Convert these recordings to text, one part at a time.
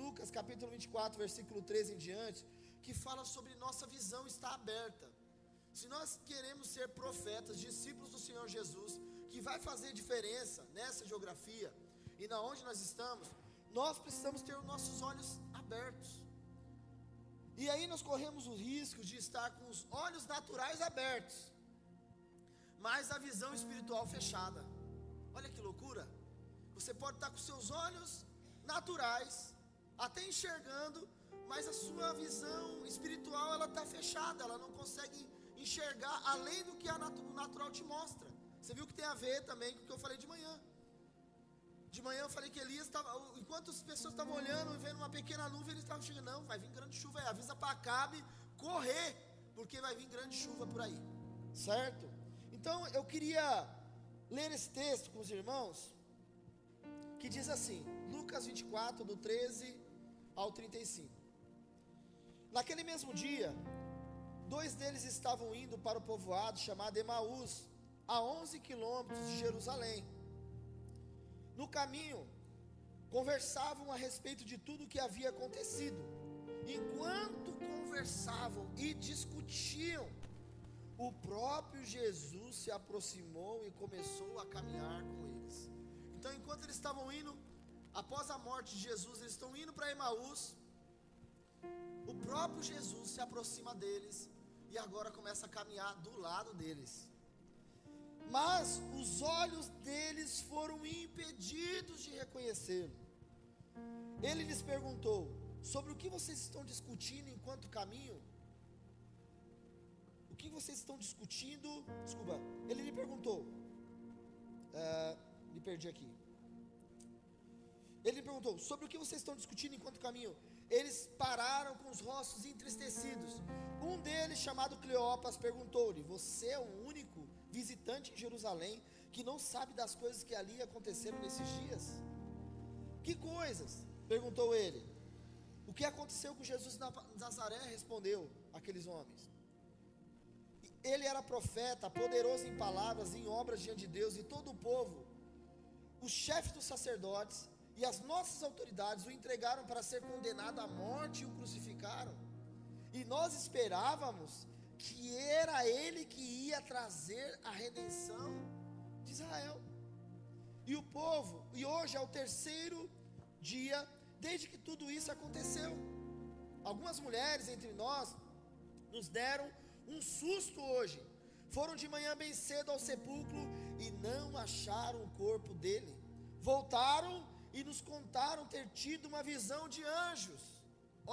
Lucas capítulo 24, versículo 13 em diante, que fala sobre nossa visão estar aberta. Se nós queremos ser profetas, discípulos do Senhor Jesus, que vai fazer diferença nessa geografia e na onde nós estamos, nós precisamos ter os nossos olhos abertos. E aí nós corremos o risco de estar com os olhos naturais abertos, mas a visão espiritual fechada. Olha que loucura. Você pode estar com seus olhos naturais, até enxergando, mas a sua visão espiritual ela está fechada, ela não consegue enxergar além do que o natural te mostra. Você viu que tem a ver também com o que eu falei de manhã. De manhã eu falei que Elias estava, enquanto as pessoas estavam olhando e vendo uma pequena nuvem, eles estavam chegando, não, vai vir grande chuva aí, avisa para Acabe correr, porque vai vir grande chuva por aí, certo? Então eu queria ler esse texto com os irmãos, que diz assim, Lucas 24, do 13 ao 35. Naquele mesmo dia, 2 deles estavam indo para o povoado chamado Emaús, a 11 quilômetros de Jerusalém. No caminho, conversavam a respeito de tudo o que havia acontecido. Enquanto conversavam e discutiam, o próprio Jesus se aproximou e começou a caminhar com eles. Então, enquanto eles estavam indo, após a morte de Jesus, eles estão indo para Emaús, o próprio Jesus se aproxima deles e agora começa a caminhar do lado deles. Mas os olhos deles foram impedidos de reconhecê-lo. Ele lhes perguntou, sobre o que vocês estão discutindo enquanto caminham? O que vocês estão discutindo? Desculpa, ele lhe perguntou, me perdi aqui. Ele lhe perguntou, sobre o que vocês estão discutindo enquanto caminham? Eles pararam com os rostos entristecidos. Um deles, chamado Cleopas, perguntou-lhe, você é o único visitante em Jerusalém que não sabe das coisas que ali aconteceram nesses dias? Que coisas? Perguntou ele. O que aconteceu com Jesus de Nazaré? Respondeu aqueles homens. Ele era profeta, poderoso em palavras, em obras diante de Deus, e todo o povo, os chefes dos sacerdotes e as nossas autoridades o entregaram para ser condenado à morte e o crucificaram. E nós esperávamos que era ele que ia trazer a redenção de Israel. E o povo, e hoje é o 3º dia desde que tudo isso aconteceu. Algumas mulheres entre nós nos deram um susto hoje. Foram de manhã bem cedo ao sepulcro e não acharam o corpo dele. Voltaram e nos contaram ter tido uma visão de anjos.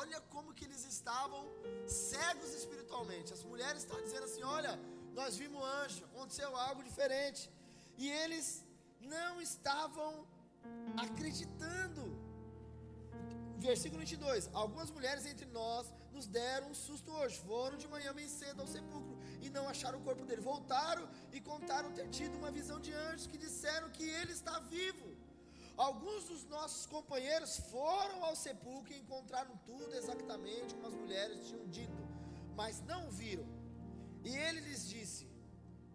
Olha como que eles estavam cegos espiritualmente. As mulheres estavam dizendo assim, olha, nós vimos anjo, aconteceu algo diferente. E eles não estavam acreditando. Versículo 22, algumas mulheres entre nós nos deram um susto hoje. Foram de manhã bem cedo ao sepulcro e não acharam o corpo dele. Voltaram e contaram ter tido uma visão de anjos que disseram que ele está vivo. Alguns dos nossos companheiros foram ao sepulcro e encontraram tudo exatamente como as mulheres tinham dito, mas não viram. E ele lhes disse,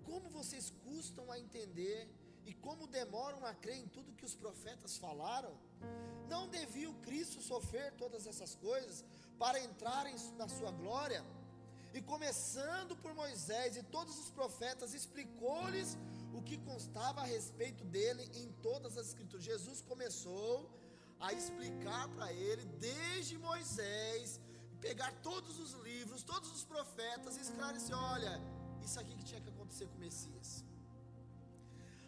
como vocês custam a entender e como demoram a crer em tudo que os profetas falaram? Não devia o Cristo sofrer todas essas coisas para entrarem na sua glória? E começando por Moisés e todos os profetas, explicou-lhes o que constava a respeito dele em todas as escrituras. Jesus começou a explicar para ele, desde Moisés, pegar todos os livros, todos os profetas, e esclarecer, olha, isso aqui que tinha que acontecer com o Messias.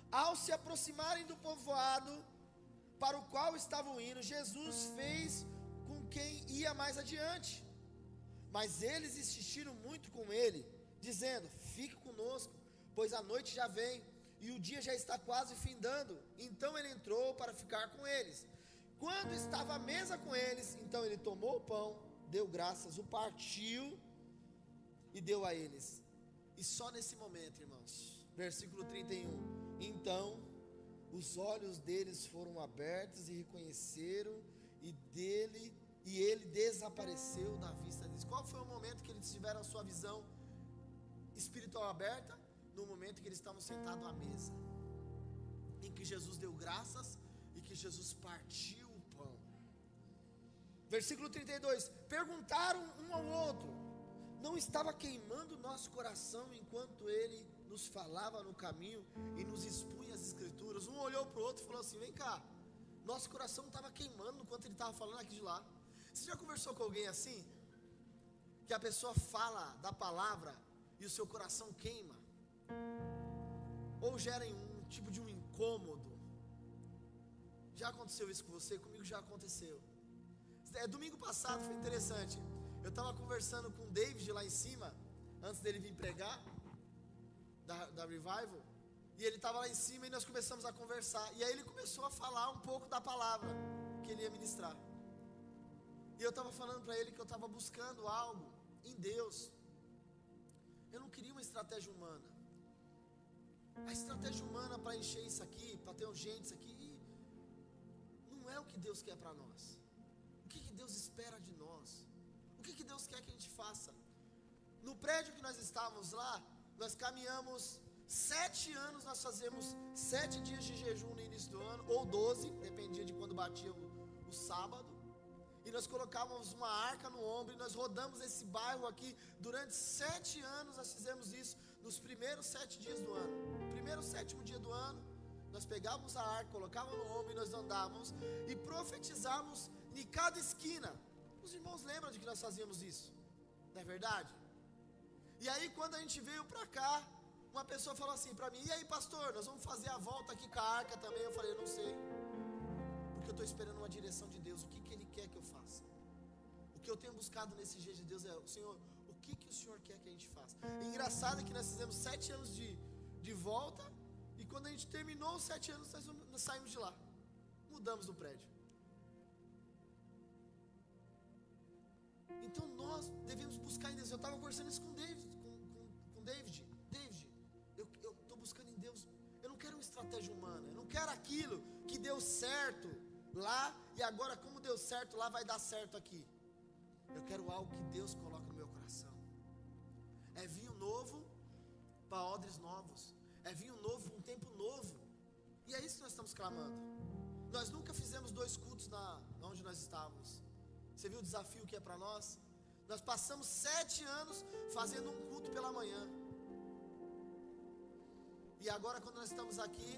Ao se aproximarem do povoado para o qual estavam indo, Jesus fez com quem ia mais adiante. Mas eles insistiram muito com ele, dizendo, fique conosco, pois a noite já vem, e o dia já está quase findando. Então ele entrou para ficar com eles. Quando estava à mesa com eles, então ele tomou o pão, deu graças, o partiu e deu a eles. E só nesse momento, irmãos, versículo 31, então os olhos deles foram abertos e reconheceram, e ele desapareceu da vista deles. Qual foi o momento que eles tiveram a sua visão espiritual aberta? No momento que eles estavam sentados à mesa, em que Jesus deu graças e que Jesus partiu o pão. Versículo 32, perguntaram um ao outro: não estava queimando nosso coração enquanto ele nos falava no caminho e nos expunha as escrituras? Um olhou para o outro e falou assim: vem cá, nosso coração estava queimando enquanto ele estava falando aqui de lá. Você já conversou com alguém assim? Que a pessoa fala da palavra e o seu coração queima? Ou gera um tipo de um incômodo? Já aconteceu isso com você? Comigo já aconteceu. Domingo passado foi interessante. Eu estava conversando com o David lá em cima, antes dele vir pregar, da Revival. E ele estava lá em cima e nós começamos a conversar. E aí ele começou a falar um pouco da palavra que ele ia ministrar. E eu estava falando para ele que eu estava buscando algo em Deus. Eu não queria uma estratégia humana. A estratégia humana para encher isso aqui, para ter gente isso aqui, não é o que Deus quer para nós. O que Deus espera de nós? O que Deus quer que a gente faça? No prédio que nós estávamos lá, nós caminhamos 7 anos, nós fazemos 7 dias de jejum no início do ano, ou 12, dependia de quando batia o sábado. E nós colocávamos uma arca no ombro e nós rodamos esse bairro aqui durante 7 anos. Nós fizemos isso nos primeiros 7 dias do ano. Primeiro 7º dia do ano, nós pegávamos a arca, colocávamos no ombro e nós andávamos e profetizávamos em cada esquina. Os irmãos lembram de que nós fazíamos isso, não é verdade? E aí quando a gente veio para cá, uma pessoa falou assim para mim: e aí pastor, nós vamos fazer a volta aqui com a arca também? Eu falei: eu não sei, porque eu estou esperando uma direção de Deus. O que Ele quer que eu faça? O que eu tenho buscado nesse dia de Deus é: Senhor, o que o Senhor quer que a gente faça? Engraçado é que nós fizemos 7 anos de volta, e quando a gente terminou os 7 anos, nós saímos de lá, mudamos do prédio. Então nós devemos buscar em Deus. Eu estava conversando isso com David. David, eu estou buscando em Deus. Eu não quero uma estratégia humana. Eu não quero aquilo que deu certo lá e agora, como deu certo lá, vai dar certo aqui. Eu quero algo que Deus coloca no meu coração. É vinho novo para odres novos. É vinho novo para um tempo novo. E é isso que nós estamos clamando. Nós nunca fizemos 2 cultos onde nós estávamos. Você viu o desafio que é para nós? Nós passamos 7 anos fazendo um culto pela manhã. E agora, quando nós estamos aqui,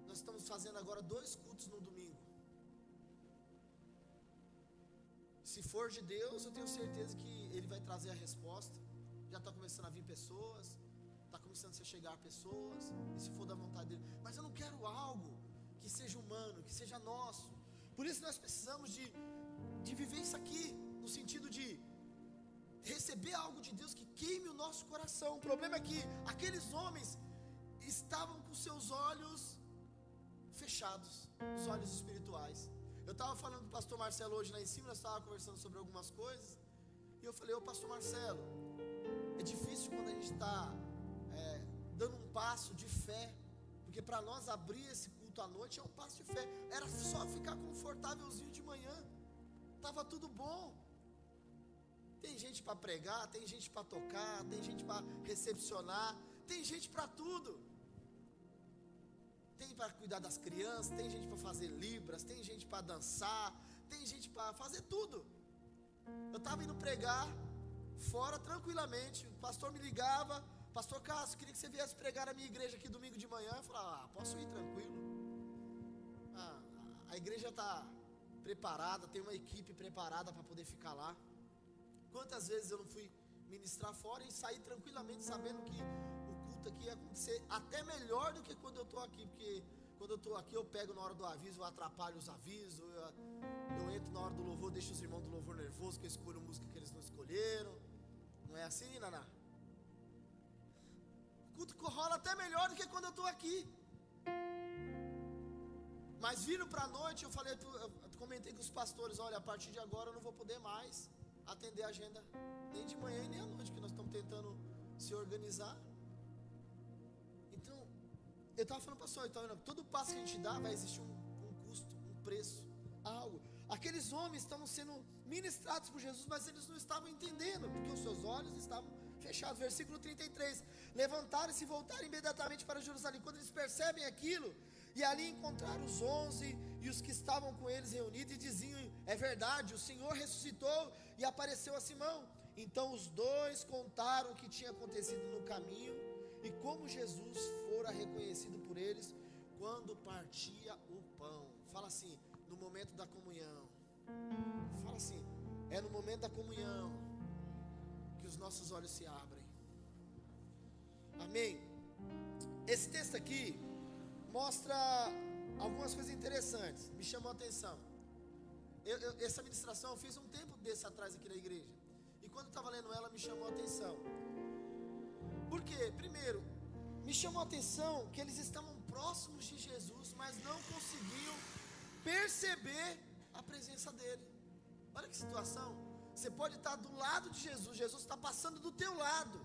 nós estamos fazendo agora 2 cultos no domingo. Se for de Deus, eu tenho certeza que Ele vai trazer a resposta. Já está começando a vir pessoas, está começando a chegar pessoas, e se for da vontade dEle. Mas eu não quero algo que seja humano, que seja nosso. Por isso nós precisamos de viver isso aqui, no sentido de receber algo de Deus que queime o nosso coração. O problema é que aqueles homens estavam com seus olhos fechados, os olhos espirituais. Eu estava falando com o pastor Marcelo hoje lá em cima, nós estávamos conversando sobre algumas coisas, e eu falei: ô pastor Marcelo, é difícil quando a gente está dando um passo de fé, porque para nós abrir esse culto à noite é um passo de fé. Era só ficar confortávelzinho de manhã, estava tudo bom. Tem gente para pregar, tem gente para tocar, tem gente para recepcionar, tem gente para tudo. Tem para cuidar das crianças, tem gente para fazer libras, tem gente para dançar, tem gente para fazer tudo. Eu estava indo pregar fora tranquilamente, o pastor me ligava: pastor Cássio, queria que você viesse pregar na minha igreja aqui domingo de manhã. Eu falava: posso ir tranquilo. A igreja está preparada, tem uma equipe preparada para poder ficar lá. Quantas vezes eu não fui ministrar fora e sair tranquilamente sabendo que o culto aqui ia acontecer até melhor do que quando eu estou aqui, porque quando eu estou aqui eu pego na hora do aviso, eu atrapalho os avisos, eu entro na hora do louvor, deixo os irmãos do louvor nervosos, que eu escolho música que eles não escolheram. Não é assim, Naná? O culto rola até melhor do que quando eu estou aqui. Mas vindo para a noite, eu comentei com os pastores: olha, a partir de agora eu não vou poder mais atender a agenda, nem de manhã e nem à noite, que nós estamos tentando se organizar. Então, eu estava falando, pastor, então, todo passo que a gente dá vai existir um custo, um preço, algo. Aqueles homens estavam sendo ministrados por Jesus, mas eles não estavam entendendo, porque os seus olhos estavam fechados. Versículo 33, levantaram-se e voltaram imediatamente para Jerusalém. Quando eles percebem aquilo, e ali encontraram os 11 e os que estavam com eles reunidos, e diziam é verdade, o Senhor ressuscitou e apareceu a Simão. Então os dois contaram o que tinha acontecido no caminho e como Jesus fora reconhecido por eles quando partia o pão. Fala assim, no momento da comunhão. Fala assim, é no momento da comunhão que os nossos olhos se abrem. Amém? Esse texto aqui mostra algumas coisas interessantes, me chamou a atenção. Essa ministração eu fiz um tempo desse atrás aqui na igreja, e quando eu estava lendo ela me chamou a atenção. Por quê? Primeiro, me chamou a atenção que eles estavam próximos de Jesus, mas não conseguiam perceber a presença dele. Olha que situação. Você pode estar do lado de Jesus, Jesus está passando do teu lado.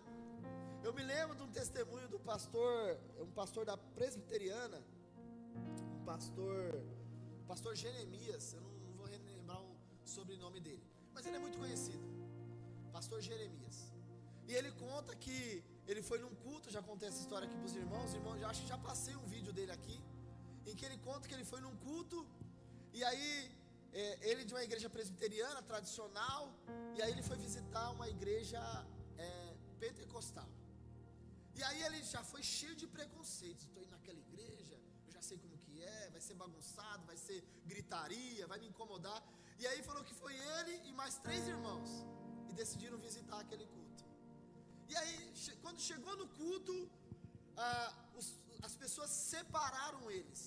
Eu me lembro de um testemunho do pastor, um pastor da presbiteriana, pastor Jeremias, eu não vou lembrar o sobrenome dele, mas ele é muito conhecido, pastor Jeremias. E ele conta que ele foi num culto, já contei essa história aqui para os irmãos, já acho que já passei um vídeo dele aqui, em que ele conta que ele foi num culto, e aí ele de uma igreja presbiteriana tradicional, e aí ele foi visitar uma igreja pentecostal. E aí ele já foi cheio de preconceitos. Estou indo naquela igreja, eu já sei como que é, vai ser bagunçado, vai ser gritaria, vai me incomodar. E aí falou que foi ele e mais 3 irmãos, e decidiram visitar aquele culto. E aí quando chegou no culto, as pessoas separaram eles.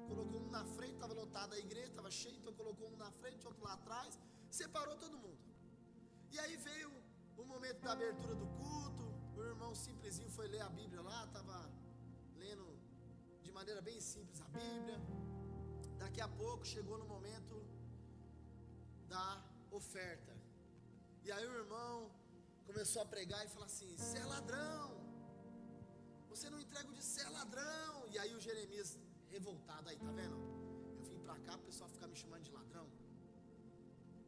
Colocou um na frente, estava lotada a igreja, estava cheio, então colocou um na frente, outro lá atrás, separou todo mundo. E aí veio o momento da abertura do culto. O irmão simplesinho foi ler a Bíblia lá, estava lendo de maneira bem simples a Bíblia. Daqui a pouco chegou no momento da oferta. E aí o irmão começou a pregar e falar assim: você é ladrão, você não entrega o de ser ladrão. E aí o Jeremias revoltado, aí, tá vendo? Eu vim pra cá, o pessoal ficar me chamando de ladrão.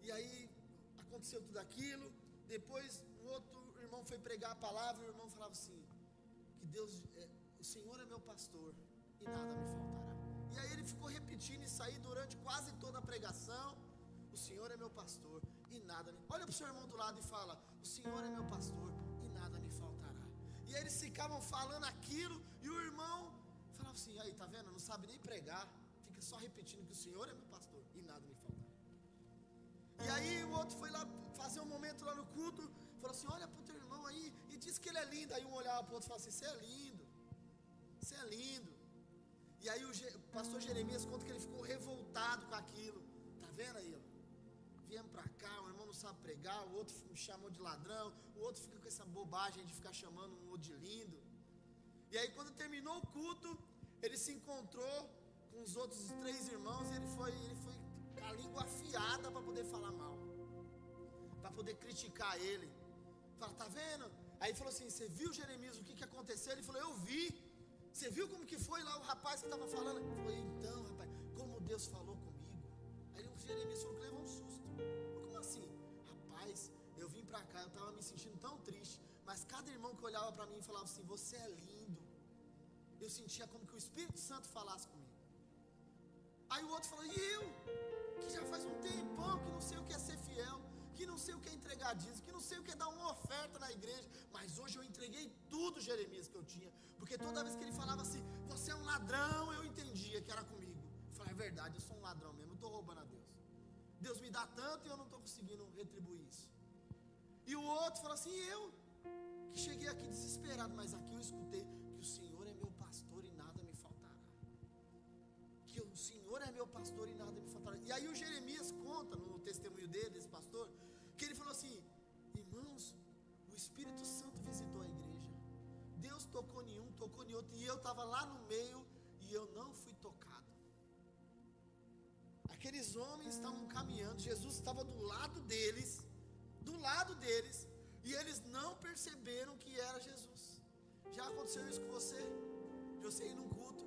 E aí aconteceu tudo aquilo. Depois o outro irmão foi pregar a palavra, e o irmão falava assim: que Deus, o Senhor é meu pastor e nada me faltará. E aí ele ficou repetindo isso aí durante quase toda a pregação: o Senhor é meu pastor e nada me... Olha pro seu irmão do lado e fala: o Senhor é meu pastor e nada me faltará. E aí eles ficavam falando aquilo, e o irmão falava assim: aí, tá vendo? Não sabe nem pregar, fica só repetindo que o Senhor é meu pastor e nada me faltará. E aí o outro foi lá fazer um momento lá no culto, falou assim: olha pro teu irmão aí e diz que ele é lindo. Aí um olhava pro outro e falava assim: você é lindo, você é lindo. E aí o pastor Jeremias conta que ele ficou revoltado com aquilo. Tá vendo aí, ó? Viemos pra cá, o irmão não sabe pregar, o outro me chamou de ladrão, o outro fica com essa bobagem de ficar chamando um outro de lindo. E aí quando terminou o culto, ele se encontrou com os outros 3 irmãos, e ele foi com a língua afiada para poder falar mal, para poder criticar ele. Fala: tá vendo? Aí ele falou assim: você viu, Jeremias, o que aconteceu? Ele falou: eu vi. Você viu como que foi lá o rapaz que estava falando? Ele falou: então, rapaz, como Deus falou comigo. Aí o Jeremias falou que levou um susto. Como assim? Rapaz, eu vim pra cá, eu estava me sentindo tão triste, mas cada irmão que olhava para mim falava assim: você é lindo. Eu sentia como que o Espírito Santo falasse comigo. Aí o outro falou: e eu? Que já faz um tempão que não sei o que é ser fiel, que não sei o que é entregar dízimo, que não sei o que é dar uma oferta na igreja, mas hoje eu entreguei tudo, Jeremias, que eu tinha, porque toda vez que ele falava assim: você é um ladrão, eu entendia que era comigo. Eu falei: é verdade, eu sou um ladrão mesmo, eu estou roubando a Deus. Deus me dá tanto e eu não estou conseguindo retribuir isso. E o outro falou assim: eu, que cheguei aqui desesperado, mas aqui eu escutei que o Senhor é meu pastor e nada me faltará. Que o Senhor é meu pastor e nada me faltará. E aí o Jeremias conta no testemunho dele, desse pastor, que ele falou assim: irmãos, o Espírito Santo visitou a igreja, Deus tocou em um, tocou em outro, e eu estava lá no meio e eu não fui tocado. Aqueles homens estavam caminhando, Jesus estava do lado deles, e eles não perceberam que era Jesus. Já aconteceu isso com você? De você ir num culto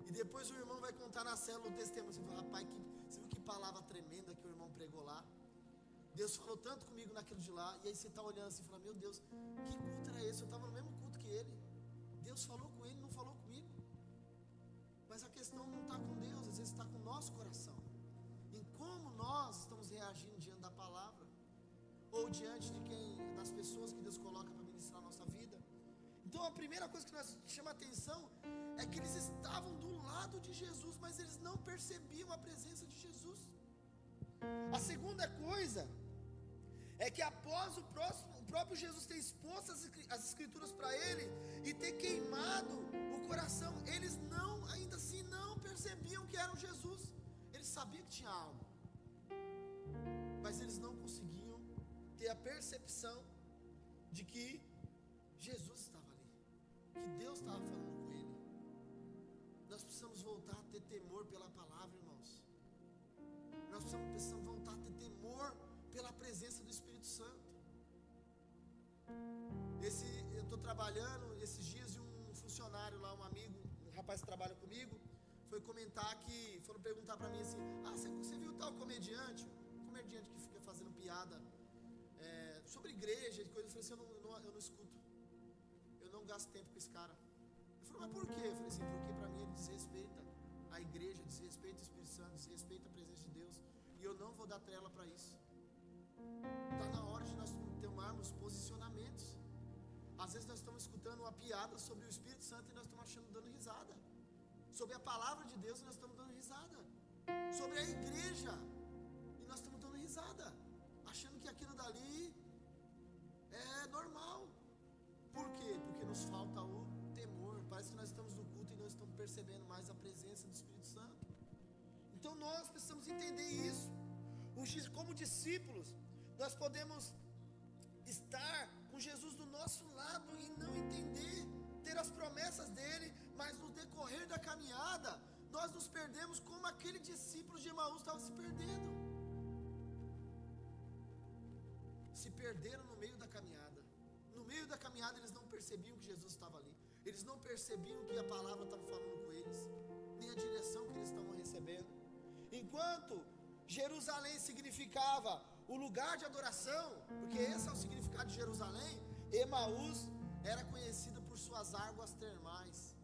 e depois o irmão vai contar na célula o testemunho. Você fala: rapaz, você viu que palavra tremenda que o irmão pregou lá? Deus falou tanto comigo naquilo de lá. E aí você está olhando assim e fala: meu Deus, que culto era esse? Eu estava no mesmo culto que ele. Deus falou com ele, não falou comigo. Mas a questão não está com Deus, às vezes está com o nosso coração, em como como nós estamos reagindo diante da palavra, ou diante das pessoas que Deus coloca para ministrar a nossa vida. Então a primeira coisa que nós chama a atenção é que eles estavam do lado de Jesus, mas eles não percebiam a presença de Jesus. A segunda coisa é que após o próprio Jesus ter exposto as escrituras para ele e ter queimado o coração, eles ainda assim não percebiam que eram Jesus. Eles sabiam que tinha algo, mas eles não conseguiam ter a percepção de que Jesus estava ali, que Deus estava falando com ele. Nós precisamos voltar a ter temor pela palavra, irmãos. Nós precisamos voltar a ter temor pela presença do Espírito Santo. Eu estou trabalhando esses dias e um funcionário lá, um amigo, um rapaz que trabalha comigo, foi comentar foram perguntar para mim assim: você viu tal comediante? Um comediante que fica fazendo piada sobre igreja e coisa. Eu falei assim: eu não escuto, eu não gasto tempo com esse cara. Ele falou: mas por quê? Eu falei assim: porque para mim ele desrespeita a igreja, desrespeita o Espírito Santo, desrespeita a presença de Deus, e eu não vou dar trela para isso. Está na hora de nós tomarmos posicionamentos. Às vezes nós estamos escutando uma piada sobre o Espírito Santo e nós estamos dando risada. Sobre a palavra de Deus e nós estamos dando risada. Sobre a igreja e nós estamos dando risada, achando que aquilo dali é normal. Por quê? Porque nos falta o temor. Parece que nós estamos no culto e não estamos percebendo mais a presença do Espírito Santo. Então nós precisamos entender isso. Como discípulos, nós podemos estar com Jesus do nosso lado e não entender, ter as promessas dele, mas no decorrer da caminhada, nós nos perdemos como aquele discípulo de Emaús estava se perdendo. Se perderam no meio da caminhada. No meio da caminhada eles não percebiam que Jesus estava ali. Eles não percebiam que a palavra estava falando com eles, nem a direção que eles estavam recebendo. Enquanto Jerusalém significava o lugar de adoração, porque esse é o significado de Jerusalém, Emaús era conhecida por suas águas termais,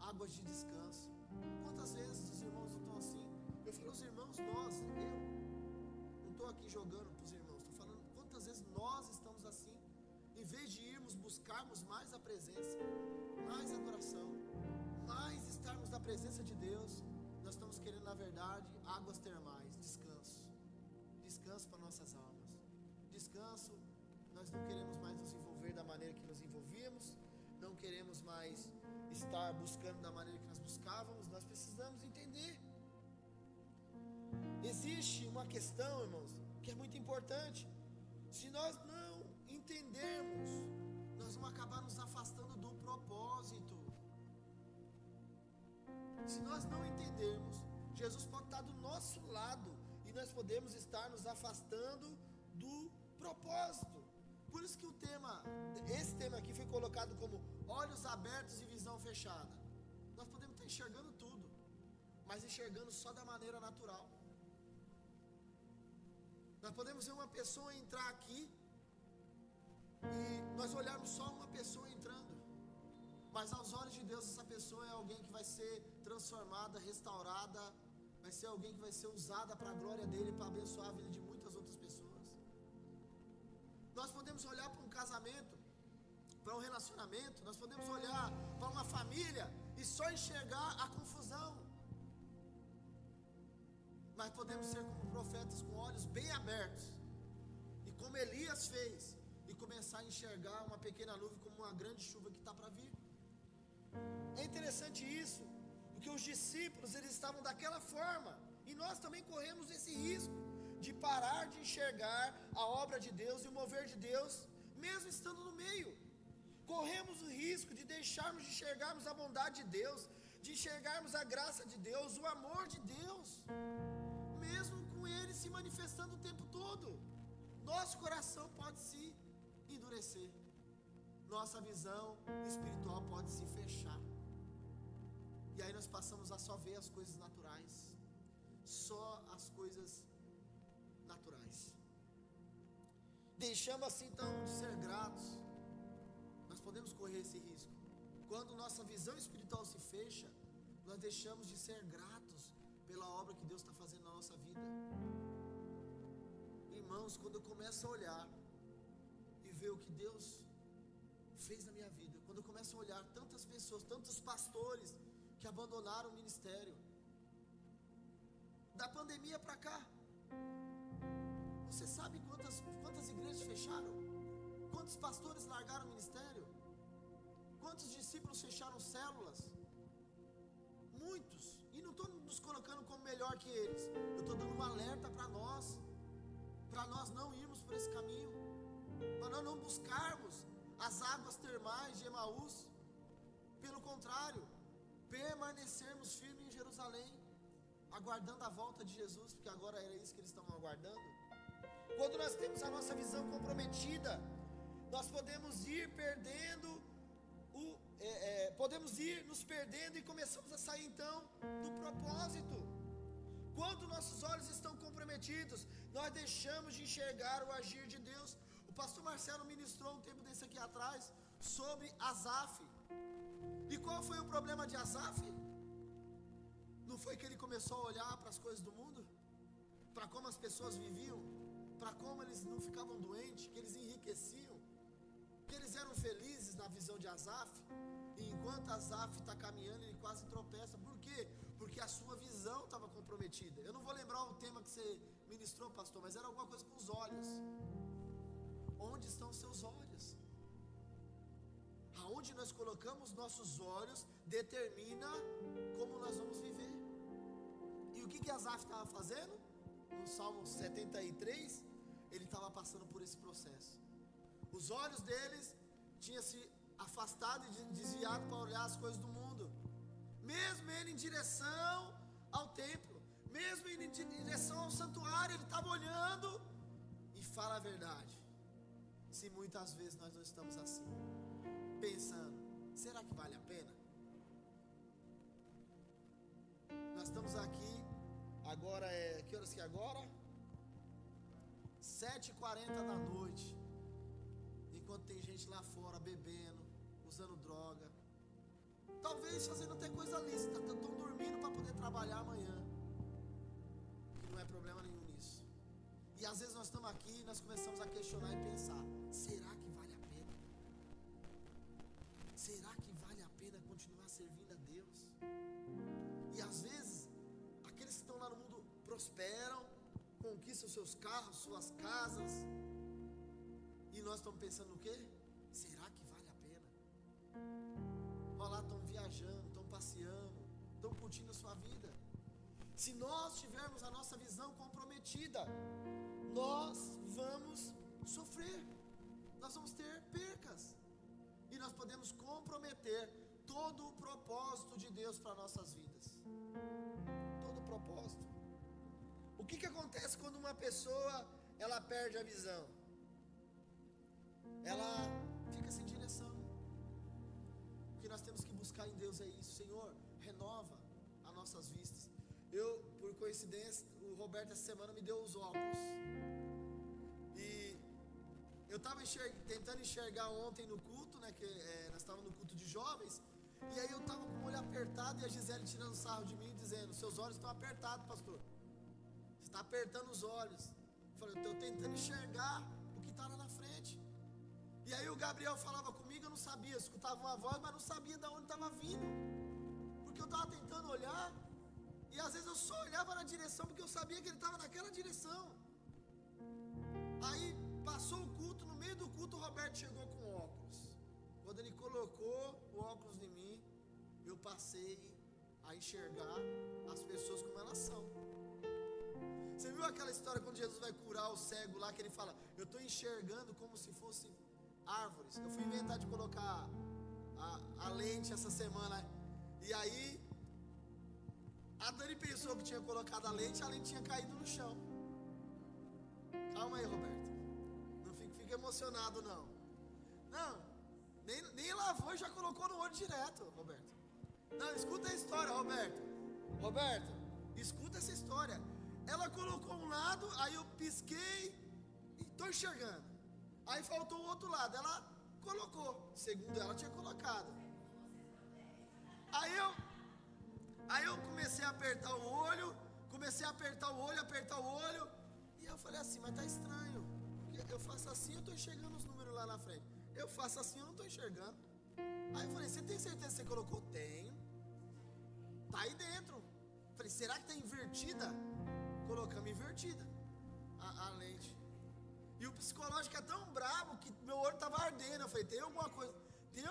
águas de descanso. Quantas vezes os irmãos não estão assim? Eu falo, os irmãos, eu não estou aqui jogando para os irmãos, estou falando quantas vezes nós estamos assim, em vez de irmos buscarmos mais a presença, mais adoração, mais estarmos na presença de Deus, nós estamos querendo, na verdade, águas termais, descanso para nossas almas, descanso. Nós não queremos mais nos envolver da maneira que nos envolvíamos, não queremos mais estar buscando da maneira que nós buscávamos. Nós precisamos entender. Existe uma questão, irmãos, que é muito importante. Se nós não entendermos, nós vamos acabar nos afastando do propósito. Se nós não entendermos, Jesus pode estar do nosso lado e nós podemos estar nos afastando do propósito. Por isso que esse tema aqui foi colocado como olhos abertos e visão fechada. Nós podemos estar enxergando tudo, mas enxergando só da maneira natural. Nós podemos ver uma pessoa entrar aqui e nós olharmos só uma pessoa entrando, mas aos olhos de Deus essa pessoa é alguém que vai ser transformada, restaurada, vai ser alguém que vai ser usada para a glória dele, para abençoar a vida de muitas outras pessoas. Nós podemos olhar para um casamento, para um relacionamento, nós podemos olhar para uma família e só enxergar a confusão, mas podemos ser como profetas com olhos bem abertos, e como Elias fez, e começar a enxergar uma pequena nuvem como uma grande chuva que está para vir. É interessante isso, porque os discípulos eles estavam daquela forma, e nós também corremos esse risco de parar de enxergar a obra de Deus e o mover de Deus, mesmo estando no meio. Corremos o risco de deixarmos de enxergarmos a bondade de Deus, de enxergarmos a graça de Deus, o amor de Deus, mesmo com Ele se manifestando o tempo todo. Nosso coração pode se endurecer, nossa visão espiritual pode se fechar, e aí nós passamos a só ver as coisas naturais, só as coisas naturais. Deixamos assim então de ser gratos. Nós podemos correr esse risco. Quando nossa visão espiritual se fecha, nós deixamos de ser gratos pela obra que Deus está fazendo na nossa vida. Irmãos, quando eu começo a olhar e ver o que Deus fez na minha vida, quando eu começo a olhar tantas pessoas, tantos pastores que abandonaram o ministério, da pandemia para cá, você sabe quantas igrejas fecharam? Quantos pastores largaram o ministério? Quantos discípulos fecharam células? Muitos. E não estou nos colocando como melhor que eles. Eu estou dando um alerta para nós não irmos por esse caminho, para nós não buscarmos as águas termais de Emaús. Pelo contrário, permanecermos firmes em Jerusalém, aguardando a volta de Jesus, porque agora era isso que eles estavam aguardando. Quando nós temos a nossa visão comprometida, nós podemos ir perdendo podemos ir nos perdendo e começamos a sair então do propósito. Quando nossos olhos estão comprometidos, nós deixamos de enxergar o agir de Deus. O pastor Marcelo ministrou um tempo desse aqui atrás sobre Asaf. E qual foi o problema de Asaf? Não foi que ele começou a olhar para as coisas do mundo, para como as pessoas viviam, para como eles não ficavam doentes, que eles enriqueciam, que eles eram felizes na visão de Asaf. E enquanto Asaf está caminhando, ele quase tropeça. Por quê? Porque a sua visão estava comprometida. Eu não vou lembrar o tema que você ministrou, pastor, mas era alguma coisa com os olhos. Onde estão os seus olhos? Aonde nós colocamos nossos olhos determina como nós vamos viver. E o que Asaf estava fazendo? No Salmo 73, ele estava passando por esse processo. Os olhos deles tinham se afastado e desviado para olhar as coisas do mundo. Mesmo ele em direção ao templo, mesmo ele em direção ao santuário, ele estava olhando. E fala a verdade, se muitas vezes nós não estamos assim, pensando, será que vale a pena? Nós estamos aqui, agora que horas que é agora? 7h40 da noite, enquanto tem gente lá fora bebendo, usando droga, talvez fazendo até coisa lícita, estão dormindo para poder trabalhar amanhã, que não é problema nenhum nisso. E às vezes nós estamos aqui e nós começamos a questionar e pensar, será que vale a pena? Será que vale a pena continuar servindo a Deus? E às vezes, aqueles que estão lá no mundo prosperam, conquistam seus carros, suas casas, e nós estamos pensando no quê? Será que vale a pena? Olha lá, estão viajando, estão passeando, estão curtindo a sua vida. Se nós tivermos a nossa visão comprometida, nós vamos sofrer, nós vamos ter percas, e nós podemos comprometer todo o propósito de Deus para nossas vidas. Todo o propósito. O que acontece quando uma pessoa ela perde a visão? Ela fica sem direção. O que nós temos que buscar em Deus é isso. Senhor, renova as nossas vistas. Por coincidência, o Roberto essa semana me deu os óculos. E eu estava tentando enxergar ontem no culto, né? Que nós estávamos no culto de jovens. E aí eu estava com o olho apertado e a Gisele tirando sarro de mim, dizendo, seus olhos estão apertados, pastor. Você está apertando os olhos. Eu falei, eu estou tentando enxergar o que está lá na frente. E aí o Gabriel falava comigo, eu não sabia, eu escutava uma voz, mas não sabia de onde estava vindo. Porque eu estava tentando olhar, e às vezes eu só olhava na direção, porque eu sabia que ele estava naquela direção. Aí passou o culto, no meio do culto o Roberto chegou com óculos. Quando ele colocou o óculos em mim, eu passei a enxergar as pessoas como elas são. Você viu aquela história quando Jesus vai curar o cego lá, que ele fala, eu estou enxergando como se fosse árvores. Eu fui inventar de colocar a lente essa semana, e aí a Dani pensou que tinha colocado a lente tinha caído no chão. Calma aí, Roberto, não fica emocionado não. Não, nem lavou e já colocou no olho direto, Roberto. Não, escuta a história, Roberto, escuta essa história. Ela colocou um lado, aí eu pisquei e estou enxergando. Aí faltou o outro lado, ela colocou, segundo ela tinha colocado. Aí eu comecei a apertar o olho, e eu falei assim, mas tá estranho. estou enxergando os números lá na frente. Eu faço assim, eu não estou enxergando. Aí eu falei, você tem certeza que você colocou? Tenho. Tá aí dentro. Falei, será que está invertida? Colocamos invertida a lente. E o psicológico é tão brabo que meu olho estava ardendo. Eu falei, tem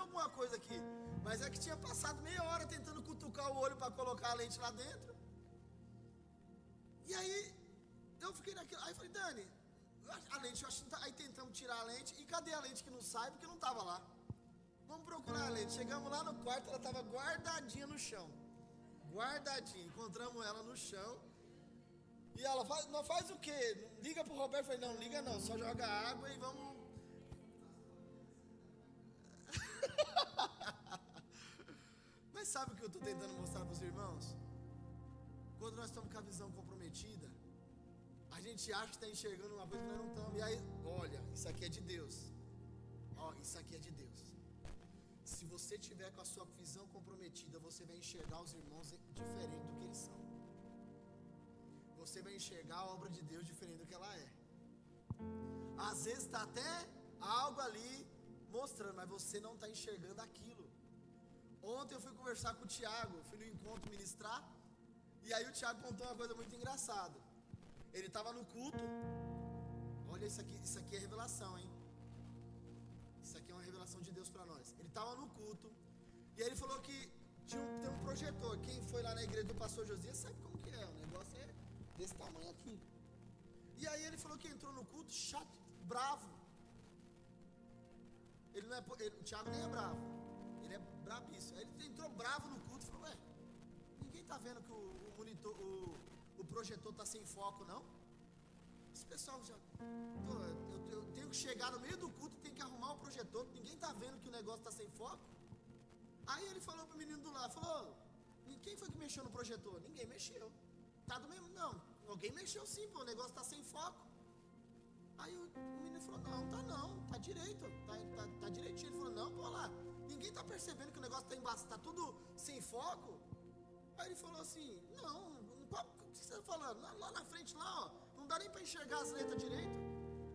alguma coisa aqui. Mas é que tinha passado meia hora tentando cutucar o olho para colocar a lente lá dentro. E aí eu fiquei naquilo. Aí eu falei, Dani, a lente, eu acho que aí tentamos tirar a lente. E cadê a lente que não sai? Porque não estava lá. Vamos procurar a lente. Chegamos lá no quarto, ela estava guardadinha no chão. Guardadinha. Encontramos ela no chão. E ela faz o quê? Liga pro Roberto. Eu falei, não liga não, só joga água e vamos. Mas sabe o que eu estou tentando mostrar para os irmãos? Quando nós estamos com a visão comprometida, a gente acha que está enxergando uma coisa que nós não estamos. E aí, olha, isso aqui é de Deus. Ó, isso aqui é de Deus. Se você tiver com a sua visão comprometida, você vai enxergar os irmãos diferente do que eles são. Você vai enxergar a obra de Deus diferente do que ela é. Às vezes está até algo ali mostrando, mas você não está enxergando aquilo. Ontem eu fui conversar com o Tiago, fui no encontro ministrar, e aí o Tiago contou uma coisa muito engraçada. Ele estava no culto. Olha isso aqui é revelação, hein? Isso aqui é uma revelação de Deus para nós. Ele estava no culto, e aí ele falou que tem um projetor. Quem foi lá na igreja do pastor Josias sabe como que é, o negócio é desse tamanho aqui. E aí ele falou que entrou no culto chato, bravo. Ele não é, o Thiago nem é bravo, ele é brabíssimo. Aí ele entrou bravo no culto e falou, ué, ninguém tá vendo que o monitor, o projetor tá sem foco, não? Esse pessoal já, eu tenho que chegar no meio do culto e tenho que arrumar o projetor, ninguém tá vendo que o negócio tá sem foco. Aí ele falou pro menino do lado, falou, quem foi que mexeu no projetor? Ninguém mexeu. Tá do mesmo? Não, alguém mexeu sim, pô, o negócio tá sem foco. Aí o menino falou, não, tá direito, tá direitinho. Ele falou, não, pô, lá, ninguém tá percebendo que o negócio tá embaixo, tá tudo sem foco. Aí ele falou assim, não, o que você tá falando? Lá na frente, lá, ó, não dá nem pra enxergar as letras direito.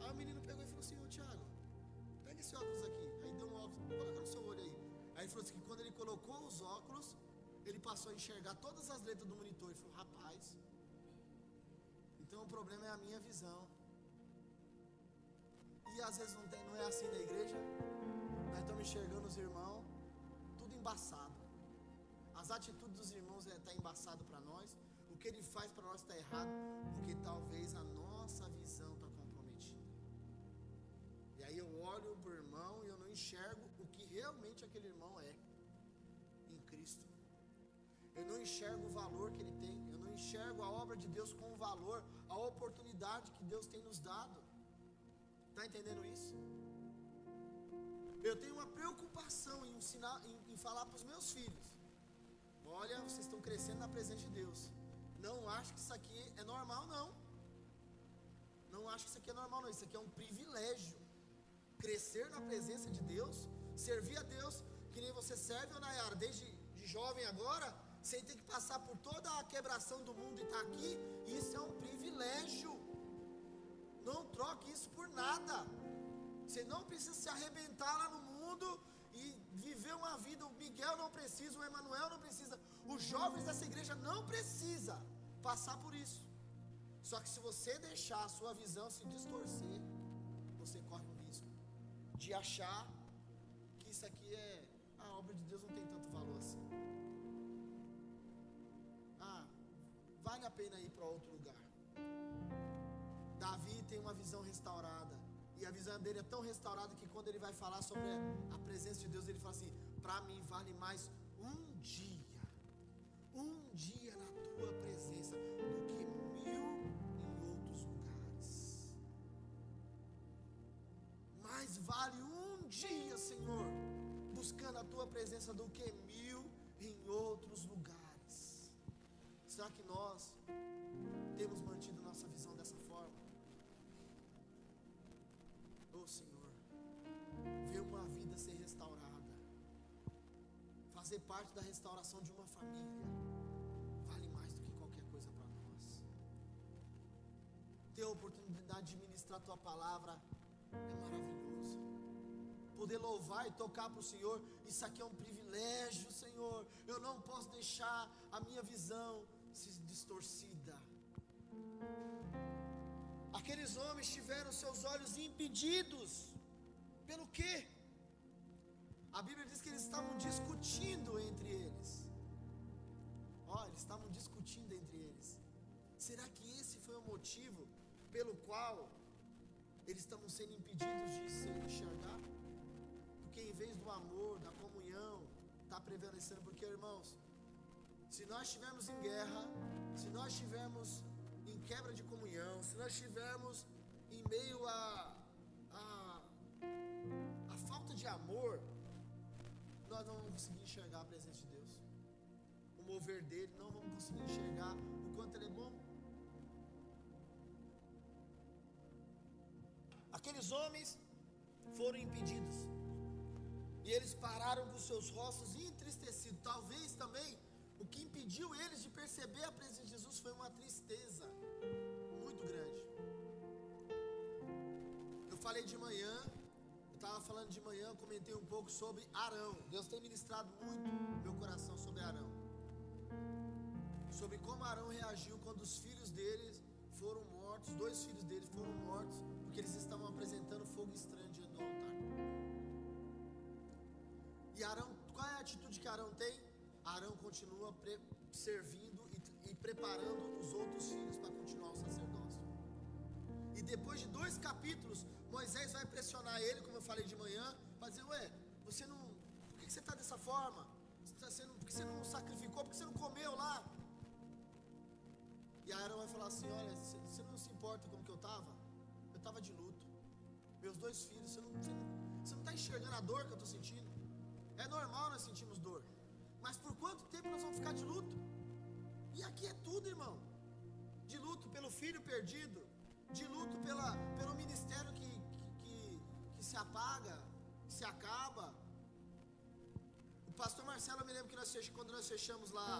Aí o menino pegou e falou assim, ô Thiago, pega esse óculos aqui. Aí deu um óculos, coloca no seu olho aí. Aí ele falou assim, que quando ele colocou os óculos, ele passou a enxergar todas as letras do monitor. Ele falou, rapaz, então o problema é a minha visão. E às vezes não é assim na igreja. Nós estamos enxergando os irmãos tudo embaçado. As atitudes dos irmãos estão embaçado para nós. O que ele faz para nós está errado, porque talvez a nossa visão está comprometida. E aí eu olho para o irmão e eu não enxergo o que realmente aquele irmão é em Cristo. Eu não enxergo o valor que ele tem. Eu não enxergo a obra de Deus com valor, a oportunidade que Deus tem nos dado. Está entendendo isso? Eu tenho uma preocupação em ensinar, em falar para os meus filhos. Olha, vocês estão crescendo na presença de Deus. Não acho que isso aqui é normal, não. Não acho que isso aqui é normal, não. Isso aqui é um privilégio. Crescer na presença de Deus, servir a Deus, que nem você serve, Nayara, desde de jovem agora, sem ter que passar por toda a quebração do mundo e estar aqui. Isso é um privilégio. Não troque isso por nada. Você não precisa se arrebentar lá no mundo e viver uma vida. O Miguel não precisa, o Emanuel não precisa, os jovens dessa igreja não precisam passar por isso. Só que se você deixar a sua visão se distorcer, você corre um risco de achar que isso aqui é a obra de Deus, não tem tanto valor assim. Vale a pena ir para outro lugar. Davi tem uma visão restaurada, e a visão dele é tão restaurada que quando ele vai falar sobre a presença de Deus, ele fala assim, para mim vale mais um dia na tua presença do que 1000 em outros lugares. Mais vale um dia, Senhor, buscando a tua presença do que 1000 em outros lugares. Será que nós temos mantido nossa visão dessa forma? Oh Senhor, ver uma vida ser restaurada, fazer parte da restauração de uma família, vale mais do que qualquer coisa para nós. Ter a oportunidade de ministrar a tua palavra É maravilhoso. Poder louvar e tocar para o Senhor, isso aqui é um privilégio, Senhor. Eu não posso deixar a minha visão se distorcida. Aqueles homens tiveram seus olhos impedidos. Pelo quê? A Bíblia diz que eles estavam discutindo entre eles. Eles estavam discutindo entre eles. Será que esse foi o motivo pelo qual eles estavam sendo impedidos de se enxergar? Porque em vez do amor, da comunhão, está prevalecendo. Porque, irmãos, se nós estivermos em guerra, se nós estivermos em quebra de comunhão, se nós estivermos em meio a falta de amor, nós não vamos conseguir enxergar a presença de Deus, o mover dele, não vamos conseguir enxergar o quanto ele é bom. Aqueles homens foram impedidos, e eles pararam com seus rostos entristecidos. Talvez também o que impediu eles de perceber a presença de Jesus foi uma tristeza muito grande. Eu falei de manhã, estava falando de manhã, comentei um pouco sobre Arão. Deus tem ministrado muito meu coração sobre Arão, sobre como Arão reagiu quando os filhos deles foram mortos. 2 filhos deles foram mortos porque eles estavam apresentando fogo estranho diante do altar. E Arão, qual é a atitude que Arão tem? Arão continua servindo e preparando os outros filhos para continuar o sacerdócio. E depois de 2 capítulos, Moisés vai pressionar ele, como eu falei de manhã, para dizer: você não, por que você está dessa forma? Por que você não sacrificou? Por que você não comeu lá? E Arão vai falar assim: olha, você não se importa como que eu estava? Eu estava de luto. Meus 2 filhos, você não está enxergando a dor que eu estou sentindo? É normal nós sentimos dor, mas por quanto tempo nós vamos ficar de luto? E aqui é tudo, irmão. De luto pelo filho perdido, de luto pelo ministério que se apaga, que se acaba. O pastor Marcelo, eu me lembro que quando nós fechamos lá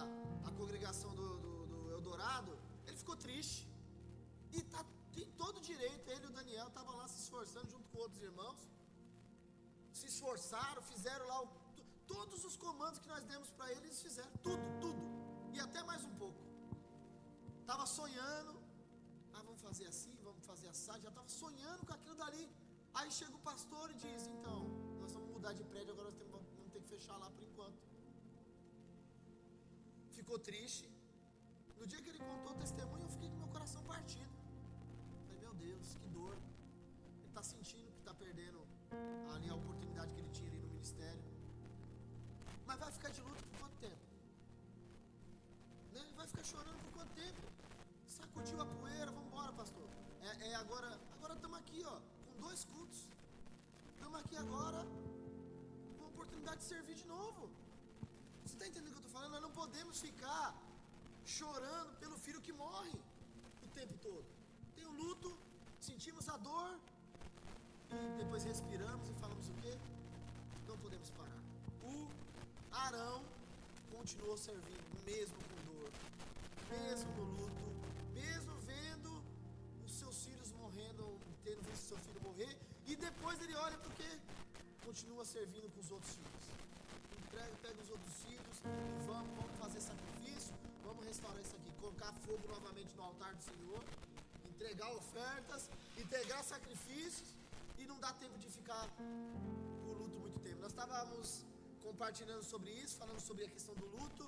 a congregação do Eldorado, ele ficou triste. E tem todo o direito. Ele e o Daniel estavam lá se esforçando junto com outros irmãos. Se esforçaram, fizeram lá todos os comandos que nós demos para eles, eles fizeram tudo, e até mais um pouco. Estava sonhando, vamos fazer assim, vamos fazer assado, já estava sonhando com aquilo dali. Aí chega o pastor e diz: então, nós vamos mudar de prédio, agora nós vamos ter que fechar lá por enquanto. Ficou triste. No dia que ele contou o testemunho, eu fiquei com meu coração partido. Falei: meu Deus, que dor. Ele está sentindo que está perdendo ali a oportunidade que ele tinha ali no ministério. Mas vai ficar de luto por quanto tempo? Né? Vai ficar chorando por quanto tempo? Sacudiu a poeira, vamos embora, pastor. Agora estamos aqui, com 2 cultos. Estamos aqui agora com a oportunidade de servir de novo. Você está entendendo o que eu estou falando? Nós não podemos ficar chorando pelo filho que morre o tempo todo. Tem o luto, sentimos a dor e depois respiramos e falamos o quê? Não podemos parar. O Arão continuou servindo, mesmo com dor, mesmo no luto, mesmo vendo os seus filhos morrendo, tendo visto seu filho morrer, e depois ele olha porque continua servindo com os outros filhos. Pega os outros filhos e vamos fazer sacrifício, vamos restaurar isso aqui, colocar fogo novamente no altar do Senhor, entregar ofertas, entregar sacrifícios, e não dá tempo de ficar com o luto muito tempo. Nós estávamos compartilhando sobre isso, falando sobre a questão do luto,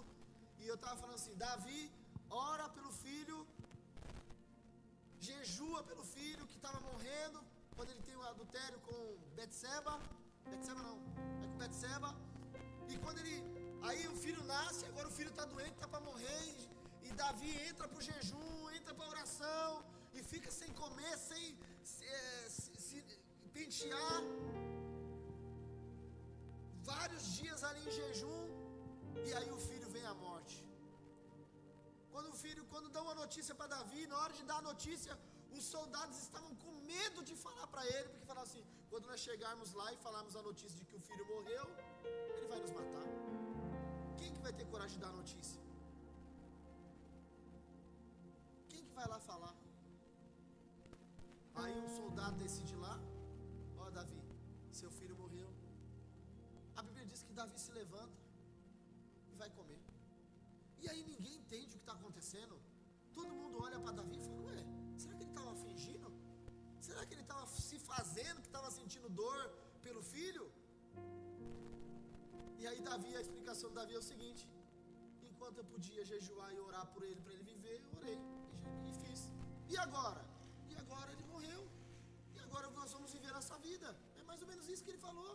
e eu estava falando assim: Davi ora pelo filho, jejua pelo filho que estava morrendo, quando ele tem um adultério com Betseba, com Betseba, e quando aí o filho nasce, agora o filho está doente, está para morrer, e Davi entra para o jejum, entra para a oração, e fica sem comer, sem se pentear, vários dias ali em jejum, e aí o filho vem à morte. Quando dão a notícia para Davi, na hora de dar a notícia, os soldados estavam com medo de falar para ele, porque falaram assim: quando nós chegarmos lá e falarmos a notícia de que o filho morreu, ele vai nos matar. Quem que vai ter coragem de dar a notícia? Quem que vai lá falar? Aí um soldado decide lá, seu filho morreu. A Bíblia diz que Davi se levanta e vai comer. E aí ninguém entende o que está acontecendo. Todo mundo olha para Davi e fala: ué, será que ele estava fingindo? Será que ele estava se fazendo, que estava sentindo dor pelo filho? E aí Davi, a explicação de Davi é o seguinte: enquanto eu podia jejuar e orar por ele, para ele viver, eu orei e fiz. E agora? E agora ele morreu. E agora nós vamos viver a nossa vida. É mais ou menos isso que ele falou.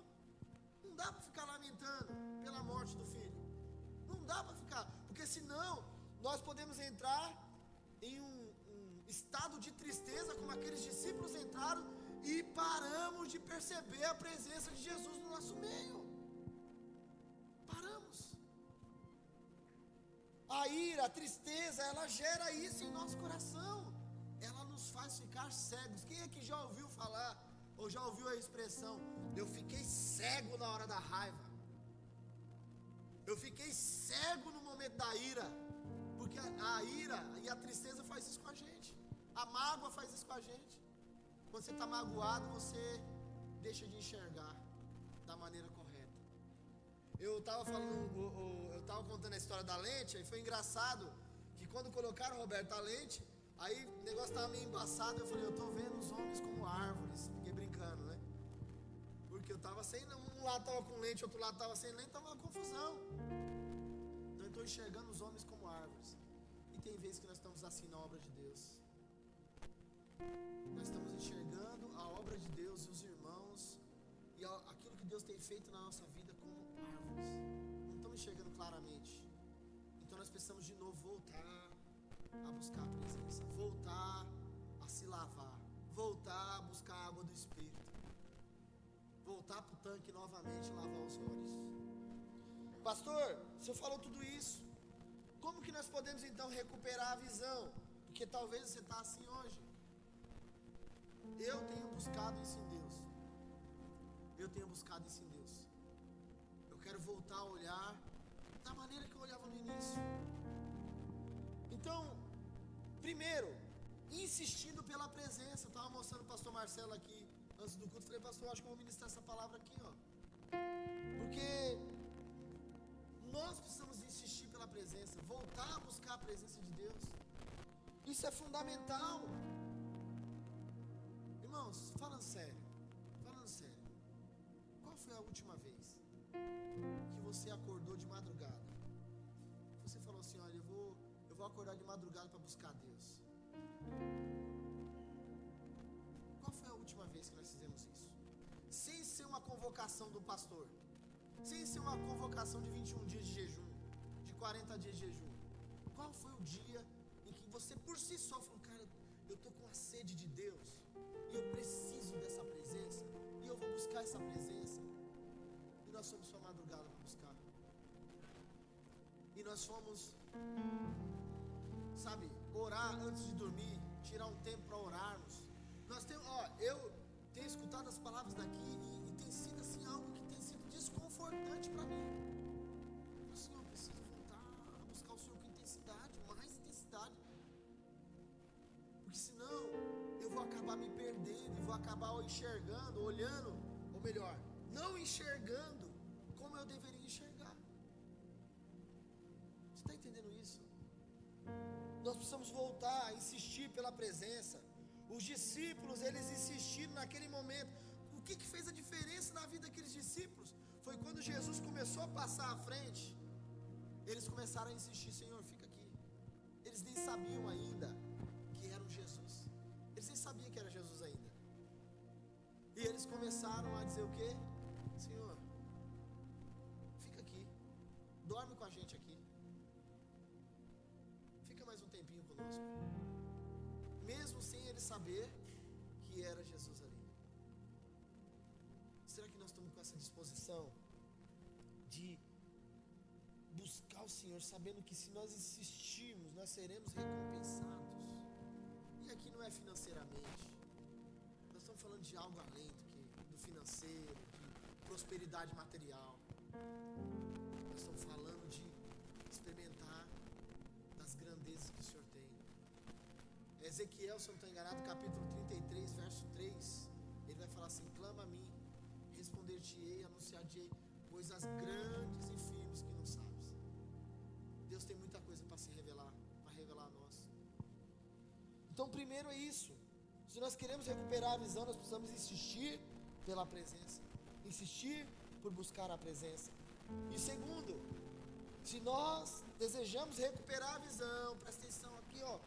Não dá para ficar lamentando pela morte do filho. Não dá para ficar, porque senão nós podemos entrar em um estado de tristeza, como aqueles discípulos entraram, e paramos de perceber a presença de Jesus no nosso meio. Paramos. A ira, a tristeza, ela gera isso em nosso coração. Ela nos faz ficar cegos. Quem é que já ouviu falar, ou já ouviu a expressão: eu fiquei cego na hora da raiva, eu fiquei cego no momento da ira? Porque a ira e a tristeza faz isso com a gente. A mágoa faz isso com a gente. Quando você está magoado, você deixa de enxergar da maneira correta. Eu estava contando a história da lente, aí foi engraçado que quando colocaram, Roberto, a lente, aí o negócio estava meio embaçado. Eu falei: eu estou vendo os homens como árvores. Fiquei brincando, né? Porque eu estava sem, um lado estava com lente, outro lado estava sem lente, estava uma confusão. Então eu estou enxergando os homens como árvores. E tem vezes que nós estamos assim na obra de Deus. Nós estamos enxergando a obra de Deus e os irmãos e aquilo que Deus tem feito na nossa vida como árvores. Não estamos enxergando claramente. Então nós precisamos de novo voltar a buscar a presença, voltar a se lavar, voltar a buscar a água do Espírito, voltar para o tanque novamente e lavar os olhos. Pastor, o senhor falou tudo isso. Como que nós podemos então recuperar a visão? Porque talvez você está assim hoje. Eu tenho buscado isso em Deus. Eu tenho buscado isso em Deus. Eu quero voltar a olhar da maneira que eu olhava no início. Então, primeiro, insistindo pela presença. Eu estava mostrando o pastor Marcelo aqui antes do culto. Falei: pastor, acho que eu vou ministrar essa palavra aqui, ó. Porque nós precisamos insistir pela presença, voltar a buscar a presença de Deus. Isso é fundamental. Irmãos, falando sério, qual foi a última vez que você acordou de madrugada? Você falou assim: olha, eu vou acordar de madrugada para buscar Deus. Qual foi a última vez que nós fizemos isso? Sem ser uma convocação do pastor, sem ser uma convocação de 21 dias de jejum, de 40 dias de jejum. Qual foi o dia em que você por si só falou: cara, eu estou com a sede de Deus, e eu preciso dessa presença, e eu vou buscar essa presença? E nós fomos para a madrugada para buscar. E nós fomos, sabe, orar antes de dormir, tirar um tempo para orarmos. Nós temos, eu tenho escutado as palavras daqui e tem sido assim algo que tem sido desconfortante para mim. Assim, eu preciso voltar a buscar o Senhor com intensidade, mais intensidade. Porque senão eu vou acabar me perdendo e vou acabar enxergando, olhando, ou melhor, não enxergando como eu deveria enxergar. Você está entendendo isso? Nós precisamos voltar a insistir pela presença. Os discípulos, eles insistiram naquele momento. O que fez a diferença na vida daqueles discípulos? Foi quando Jesus começou a passar à frente. Eles começaram a insistir: Senhor, fica aqui. Eles nem sabiam ainda que era o Jesus. Eles nem sabiam que era Jesus ainda. E eles começaram a dizer o quê? Senhor, fica aqui. Dorme com a gente aqui. Fica mais um tempinho conosco. Mesmo sem eles saber que era Jesus ali. Será que nós estamos com essa disposição de buscar o Senhor, sabendo que se nós insistirmos, nós seremos recompensados? E aqui não é financeiramente. Nós estamos falando de algo além do financeiro, de prosperidade material. Nós estamos falando de experimentar das grandezas que o Senhor tem. Ezequiel, se eu não estou enganado, capítulo 33, verso 3, ele vai falar assim: clama a mim, responderei anunciar-te-ei coisas grandes e firmes que não sabes. Deus tem muita coisa para se revelar, para revelar a nós. Então, primeiro é isso. Se nós queremos recuperar a visão, nós precisamos insistir pela presença, insistir por buscar a presença. E segundo, se nós desejamos recuperar a visão, presta atenção aqui, ó,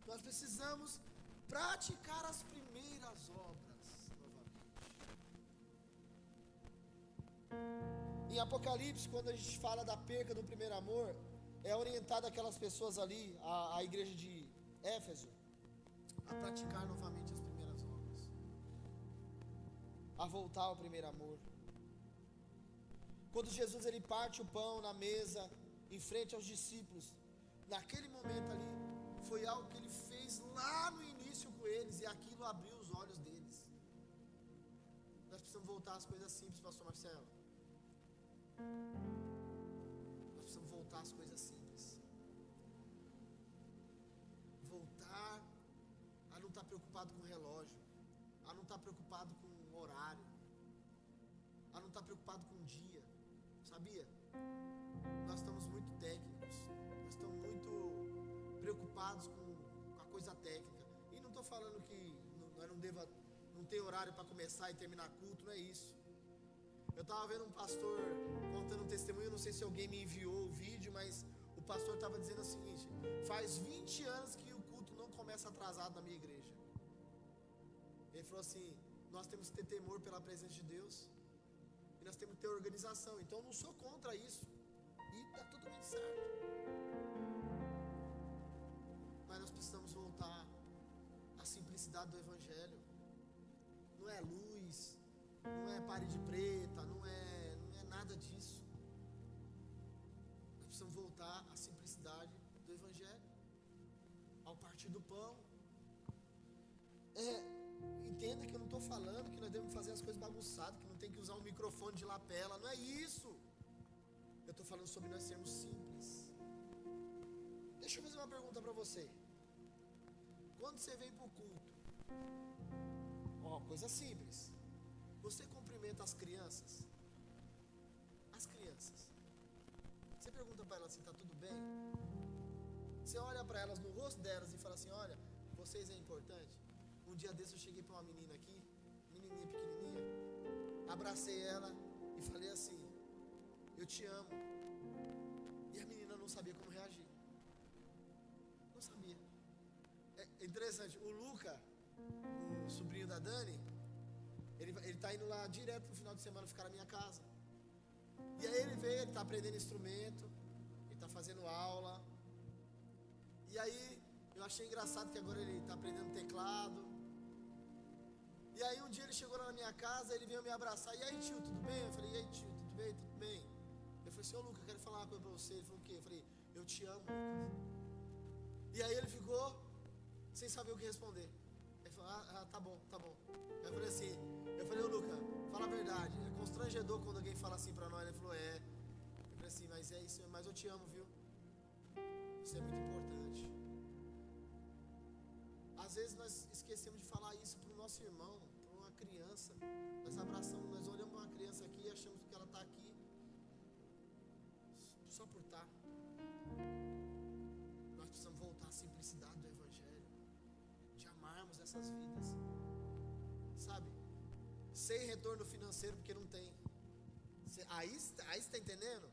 nós precisamos praticar as primeiras obras novamente. Em Apocalipse, quando a gente fala da perca do primeiro amor, é orientado aquelas pessoas ali, a igreja de Éfeso, a praticar novamente as primeiras obras, a voltar ao primeiro amor. Quando Jesus ele parte o pão na mesa, em frente aos discípulos, naquele momento ali, foi algo que ele fez lá no início com eles, e aquilo abriu os olhos deles. Nós precisamos voltar às coisas simples, pastor Marcelo. Nós precisamos voltar às coisas simples. Voltar a não estar preocupado com o relógio, a não estar preocupado com o horário, a não estar preocupado com o dia. Sabia? Nós estamos muito técnicos, nós estamos muito preocupados com a coisa técnica. E não estou falando que nós não tem horário para começar e terminar culto, não é isso. Eu estava vendo um pastor contando um testemunho, não sei se alguém me enviou o vídeo, mas o pastor estava dizendo o seguinte: faz 20 anos que o culto não começa atrasado na minha igreja. Ele falou assim: nós temos que ter temor pela presença de Deus, e nós temos que ter organização. Então eu não sou contra isso, e está totalmente certo. Mas nós precisamos voltar à simplicidade do Evangelho. Não é luz, não é parede preta, não é nada disso. Nós precisamos voltar à simplicidade do Evangelho, ao partir do pão. Entenda que eu não estou falando que nós devemos fazer as coisas bagunçadas, que não tem que usar um microfone de lapela, não é isso. Eu estou falando sobre nós sermos simples. Deixa eu fazer uma pergunta para você. Quando você vem para o culto, coisa simples, você cumprimenta as crianças? As crianças, você pergunta para elas se está tudo bem? Você olha para elas no rosto delas e fala assim: olha, vocês é importante. Um dia desse eu cheguei para uma menina aqui, menininha pequenininha, abracei ela e falei assim: eu te amo. E a menina não sabia como reagir, não sabia. É interessante, o Luca, o sobrinho da Dani, ele está indo lá direto no final de semana ficar na minha casa. E aí ele veio, ele está aprendendo instrumento, ele está fazendo aula. E aí eu achei engraçado que agora ele está aprendendo teclado. E aí um dia ele chegou lá na minha casa, ele veio me abraçar: e aí tio, tudo bem? Eu falei: e aí tio, tudo bem? Tudo bem. Eu falei: senhor Lucas, eu quero falar uma coisa para você. Ele falou: o quê? Eu falei: eu te amo, Lucas. E aí ele ficou sem saber o que responder. Ele falou: tá bom, tá bom. Eu falei assim, ô Lucas, fala a verdade, é constrangedor quando alguém fala assim pra nós. Ele falou: é. Eu falei assim: mas é isso, mas eu te amo, viu? Isso é muito importante. Às vezes nós esquecemos de falar isso pro nosso irmão, para uma criança. Nós abraçamos, nós olhamos para uma criança aqui e achamos que ela está aqui só por estar. Nós precisamos voltar à simplicidade do Evangelho, de amarmos essas vidas, sabe? Sem retorno financeiro, porque não tem. Aí você está entendendo?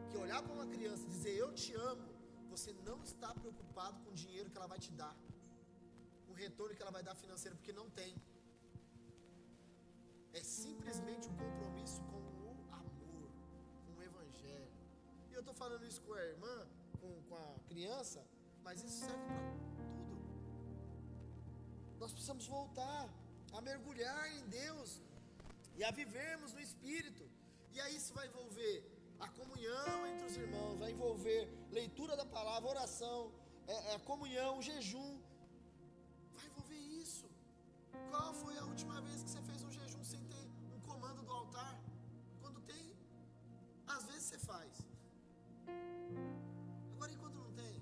Que olhar para uma criança e dizer eu te amo, você não está preocupado com o dinheiro que ela vai te dar, o retorno que ela vai dar financeiro, porque não tem. É simplesmente um compromisso com o amor, com o Evangelho. E eu estou falando isso com a irmã, com a criança, mas isso serve para tudo. Nós precisamos voltar a mergulhar em Deus e a vivermos no Espírito. E aí isso vai envolver a comunhão entre os irmãos, vai envolver leitura da palavra, oração, a comunhão, o jejum. Vai envolver isso. Qual foi a última vez que você fez um jejum sem ter um comando do altar? Quando tem, às vezes você faz. Agora, enquanto não tem,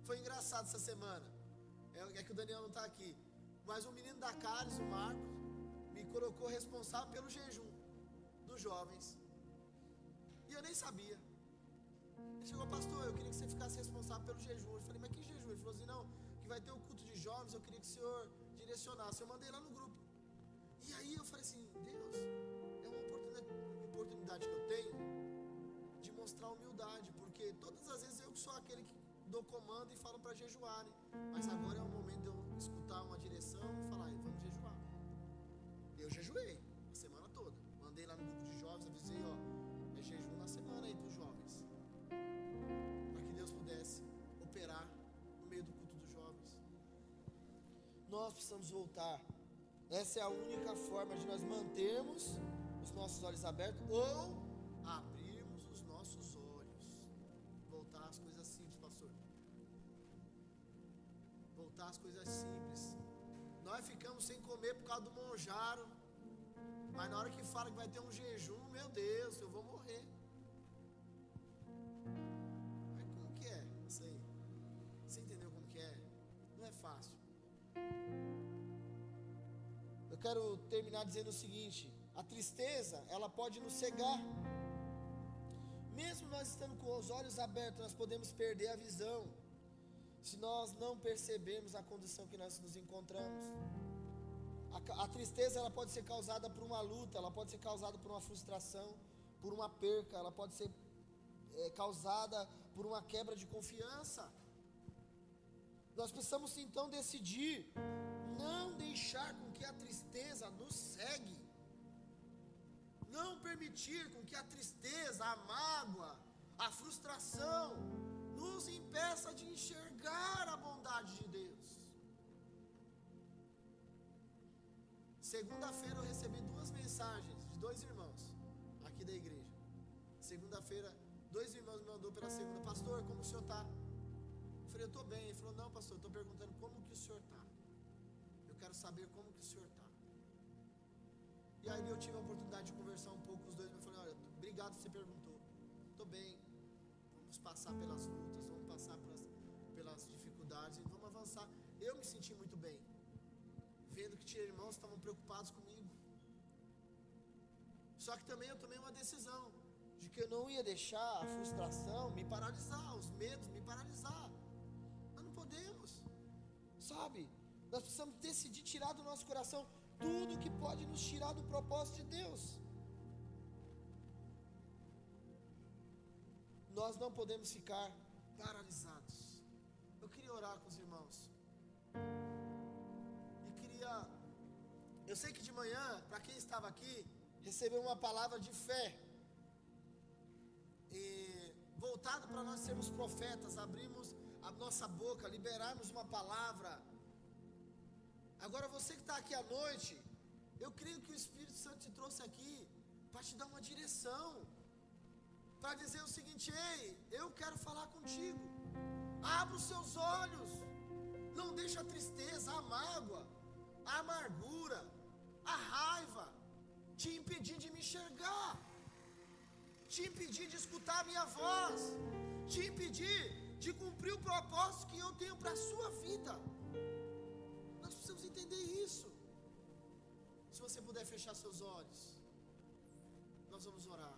foi engraçado essa semana. É que o Daniel não está aqui, mas o menino da Caris, o Marcos, me colocou responsável pelo jejum. dos jovens. E eu nem sabia. Ele chegou, pastor, eu queria que você ficasse responsável pelo jejum. Eu falei, mas que jejum? Ele falou assim, não, que vai ter o culto de jovens, eu queria que o senhor direcionasse. Eu mandei lá no grupo. E aí eu falei assim, Deus, é uma oportunidade que eu tenho de mostrar humildade, porque todas as vezes eu que sou aquele que dou comando e falo para jejuarem, mas agora é o momento de eu escutar uma direção e falar, vamos jejuar. Eu jejuei a semana toda, mandei lá no grupo de jovens, avisei, é jejum na semana aí para os jovens, para que Deus pudesse operar no meio do culto dos jovens. Nós precisamos voltar. Essa é a única forma de nós mantermos os nossos olhos abertos ou abrirmos os nossos olhos. Voltar às coisas simples, pastor. Voltar às coisas simples. Nós ficamos sem comer por causa do monjaro, mas na hora que fala que vai ter um jejum, meu Deus, eu vou morrer. Mas como que é isso aí? Você entendeu como que é? Não é fácil. Eu quero terminar dizendo o seguinte: a tristeza, ela pode nos cegar. Mesmo nós estando com os olhos abertos, nós podemos perder a visão, se nós não percebermos a condição que nós nos encontramos. A tristeza, ela pode ser causada por uma luta, ela pode ser causada por uma frustração, por uma perca, ela pode ser causada por uma quebra de confiança. Nós precisamos então decidir não deixar com que a tristeza nos cegue, não permitir com que a tristeza, a mágoa, a frustração nos impeça de enxergar a bondade de Deus. Segunda-feira eu recebi 2 mensagens de 2 irmãos aqui da igreja. Segunda-feira, 2 irmãos me mandou pela segunda, pastor, como o senhor está? Eu falei, eu estou bem. Ele falou, não, pastor, eu estou perguntando como que o senhor está. Eu quero saber como que o senhor está. E aí eu tive a oportunidade de conversar um pouco com os dois. Eu falei, olha, obrigado por você perguntou. Estou bem. Vamos passar pelas lutas, vamos passar pelas dificuldades e vamos avançar. Eu me senti muito bem, vendo que tinha irmãos que estavam preocupados comigo. Só que também eu tomei uma decisão de que eu não ia deixar a frustração me paralisar, os medos me paralisar. Nós não podemos, sabe? Nós precisamos decidir tirar do nosso coração tudo que pode nos tirar do propósito de Deus. Nós não podemos ficar paralisados. Eu queria orar com os irmãos. Eu sei que de manhã, para quem estava aqui, recebeu uma palavra de fé. E voltado para nós sermos profetas, abrirmos a nossa boca, liberarmos uma palavra. Agora você que está aqui à noite, eu creio que o Espírito Santo te trouxe aqui para te dar uma direção, para dizer o seguinte: ei, eu quero falar contigo. Abra os seus olhos, não deixe a tristeza, a mágoa, a amargura, a raiva te impedir de me enxergar, te impedir de escutar a minha voz, te impedir de cumprir o propósito que eu tenho para a sua vida. Nós precisamos entender isso. Se você puder fechar seus olhos, nós vamos orar.